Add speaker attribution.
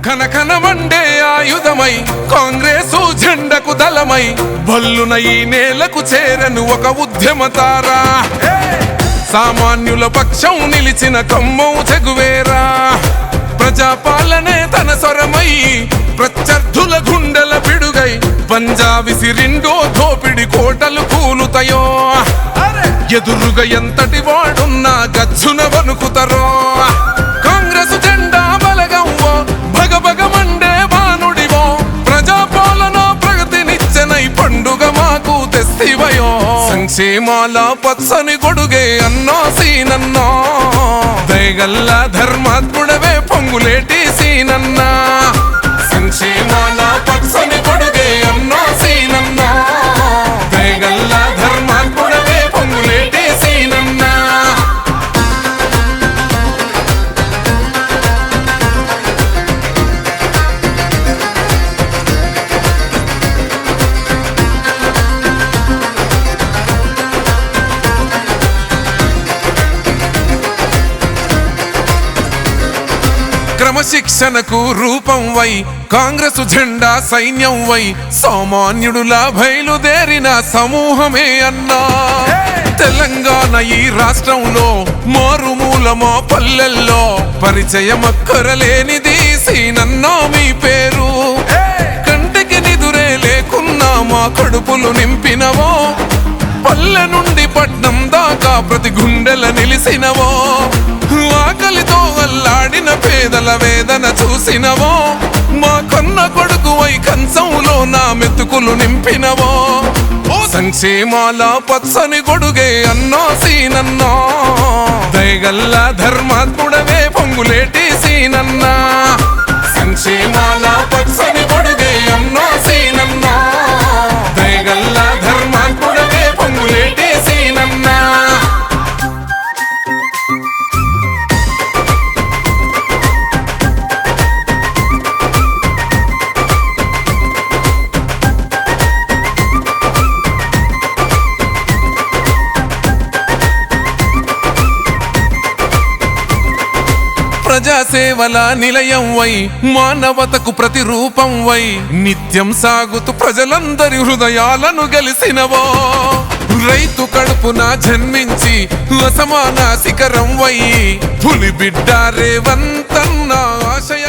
Speaker 1: ఘనఘనమండే ఆయుధమై కాంగ్రెసు జెండకు దళమై బల్లున ఈ నేలకు చేరను ఒక ఉద్యమతారా సామాన్యుల పక్షం నిలిచిన కమ్మం చెగువేరా ప్రజాపాలనే తన స్వరమై ప్రత్యర్థుల గుండెల పిడుగై పంజా విసిరిండో దోపిడి కోటలు కూలుతాయో ఎదురుగా ఎంతటి వాడున్నా గచ్చున వణుకుతారో కాంగ్రెస్ జెండా బలగంవో భగభగమండే బానుడివో ప్రజాపాలన ప్రగతినిచ్చనై పండుగ మాకు తెస్తివయో సంక్షేమాల పచ్చని గొడుగే అన్నో సీనన్నో దయగల్ల ధర్మాత్ముడవే పొంగులేటి సీనన్నా సంక్షేమాల పచ్చని గొడుగే అన్నో సీనన్నా దయగల్ల ధర్మాత్ముడవే పొంగులేటి సీనన్నా క్రమశిక్షణకు రూపం వై కాంగ్రెసు జెండా సైన్యం వై సామాన్యుడులా బయలుదేరిన సమూహమే అన్నా తెలంగాణ ఈ రాష్ట్రంలో మారుమూల మా పల్లెల్లో పరిచయమక్కరలేనిది సీనన్నా మీ పేరు కంటికి నిదురే లేకున్నా మా కడుపులు నింపినవో పల్లె నుండి పట్నం దాకా ప్రతి గుండెల నిలిసినవో ఆకలితో అల్లాడిన పేదల వేదన చూసినవో మా కన్న కొడుకువై కంచంలో నా మెతుకులు నింపినవో సంక్షేమాల పచ్చని గొడుగే అన్నో సీనన్నో దయగల్ల ధర్మాత్ముడవే పొంగులేటి సీనన్నా సంక్షేమాల పచ్చని గొడుగే అన్నో సీనన్నో దయగల్ల ధర్మాత్ముడవే పొంగులేటి సీనన్నా ప్రజాసేవల నిలయం వై మానవతకు ప్రతిరూపం వై నిత్యం సాగుతూ ప్రజలందరి హృదయాలను గెలిసినవో రైతు కడుపున జన్మించి అసమాన శిఖరం వై పులి బిడ్డ రేవంతన్న ఆశయ